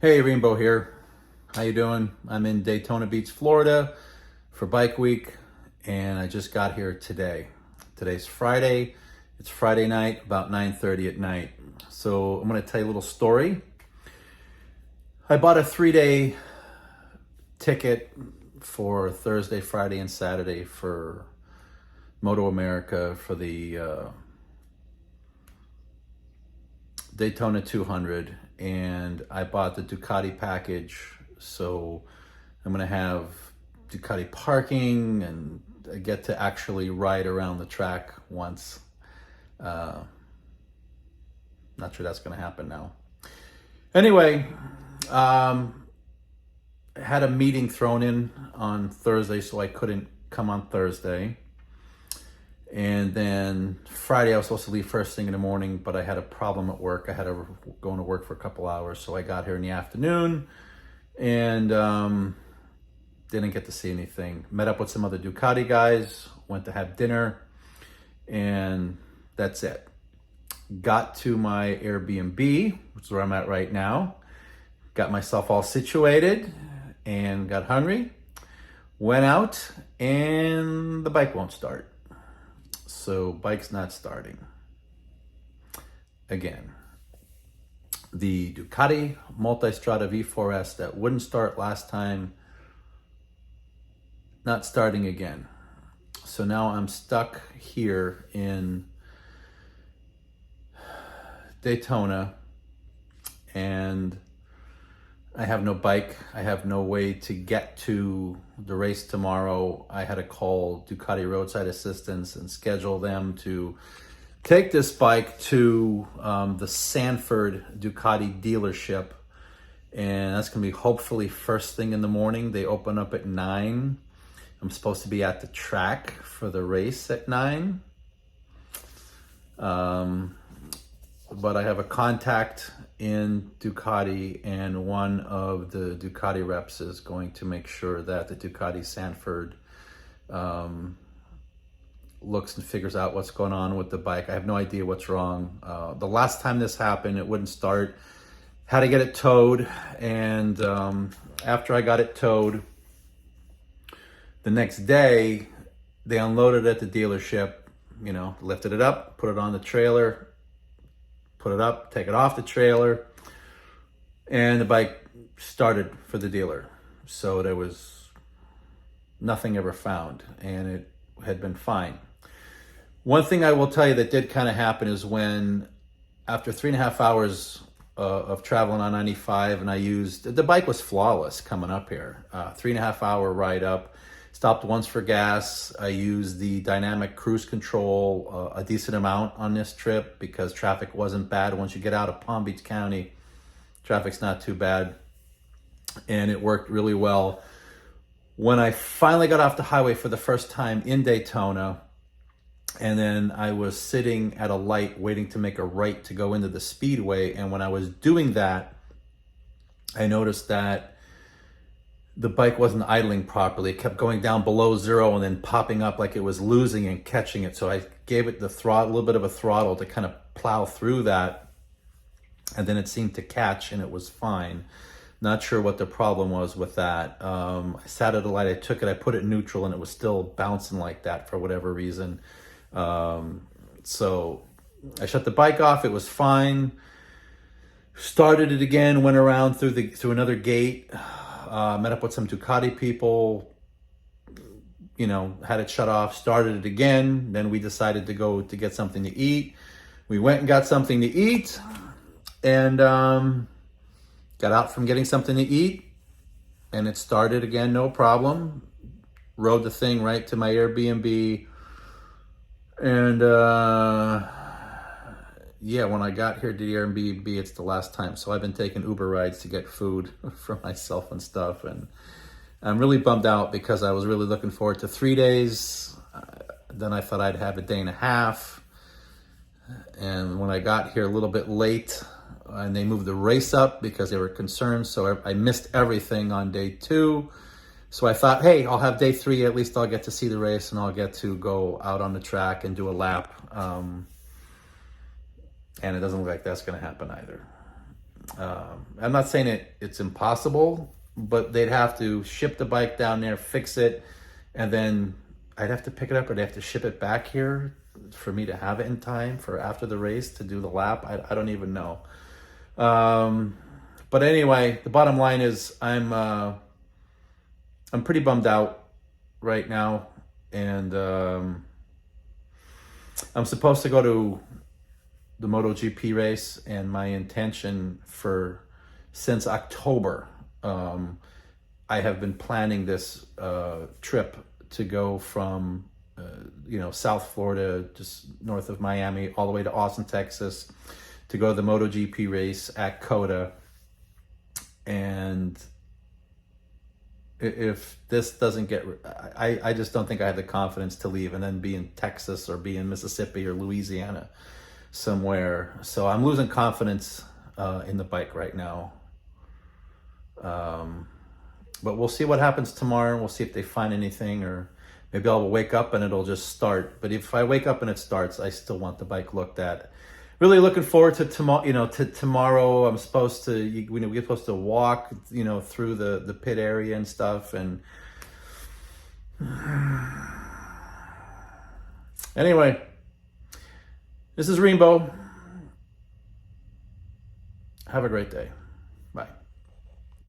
Hey, Rainbow here. How you doing? I'm in Daytona Beach, Florida for Bike Week, and I just got here today. Today's Friday. It's Friday night, about 9:30 at night. So I'm going to tell you a little story. I bought a 3-day ticket for Thursday, Friday, and Saturday for Moto America for the Daytona 200, and I bought the Ducati package, so I'm gonna have Ducati parking and I get to actually ride around the track once. Not sure that's gonna happen now. Anyway, I had a meeting thrown in on Thursday, so I couldn't come on Thursday. And then Friday, I was supposed to leave first thing in the morning, but I had a problem at work. I had to go into work for a couple hours, so I got here in the afternoon and didn't get to see anything. Met up with some other Ducati guys, went to have dinner, and that's it. Got to my Airbnb, which is where I'm at right now. Got myself all situated and got hungry. Went out, and the bike won't start. So bike's not starting. Again, the Ducati Multistrada V4S that wouldn't start last time, not starting again. So now I'm stuck here in Daytona and I have no bike. I have no way to get to the race tomorrow. I had to call Ducati roadside assistance and schedule them to take this bike to the Sanford Ducati dealership. And that's going to be hopefully first thing in the morning. They open up at 9. I'm supposed to be at the track for the race at 9. But I have a contact in Ducati, and one of the Ducati reps is going to make sure that the Ducati Sanford looks and figures out what's going on with the bike. I have no idea what's wrong. The last time this happened, it wouldn't start. Had to get it towed, and after I got it towed, the next day, they unloaded it at the dealership, lifted it up, put it on the trailer, put it up, take it off the trailer, and the bike started for the dealer. So there was nothing ever found, and it had been fine. One thing I will tell you that did kind of happen is when, after 3.5 hours of traveling on 95, and the bike was flawless coming up here. 3.5 hour ride up. Stopped once for gas. I used the dynamic cruise control a decent amount on this trip because traffic wasn't bad. Once you get out of Palm Beach County, traffic's not too bad. And it worked really well. When I finally got off the highway for the first time in Daytona, and then I was sitting at a light waiting to make a right to go into the speedway. And when I was doing that, I noticed that the bike wasn't idling properly. It kept going down below zero and then popping up like it was losing and catching it. So I gave it the throttle, a little bit of a throttle to kind of plow through that. And then it seemed to catch and it was fine. Not sure what the problem was with that. I sat at a light, I took it, I put it in neutral, and it was still bouncing like that for whatever reason. So I shut the bike off, it was fine. Started it again, went around through another gate. Met up with some Ducati people, had it shut off, started it again. Then we decided to go to get something to eat. We went and got something to eat and got out from getting something to eat, and it started again, no problem. Rode the thing right to my Airbnb. And when I got here to the Airbnb, it's the last time. So I've been taking Uber rides to get food for myself and stuff. And I'm really bummed out because I was really looking forward to 3 days. Then I thought I'd have a day and a half. And when I got here a little bit late, and they moved the race up because they were concerned. So I missed everything on day 2. So I thought, hey, I'll have day 3. At least I'll get to see the race and I'll get to go out on the track and do a lap. And it doesn't look like that's going to happen either. I'm not saying it's impossible, but they'd have to ship the bike down there, fix it, and then I'd have to pick it up or they'd have to ship it back here for me to have it in time for after the race to do the lap. I don't even know. But anyway, the bottom line is I'm pretty bummed out right now, and I'm supposed to go to the MotoGP race, and my intention since October, I have been planning this trip to go from South Florida, just north of Miami, all the way to Austin, Texas, to go to the MotoGP race at COTA. And if this doesn't get, I just don't think I have the confidence to leave and then be in Texas or be in Mississippi or Louisiana somewhere. So I'm losing confidence in the bike right now. But we'll see what happens tomorrow. We'll see if they find anything, or maybe I'll wake up and it'll just start. But if I wake up and it starts, I still want the bike looked at. Really looking forward to tomorrow. To tomorrow, I'm supposed to. We're supposed to walk, through the pit area and stuff. And anyway, this is Rainbow. Have a great day.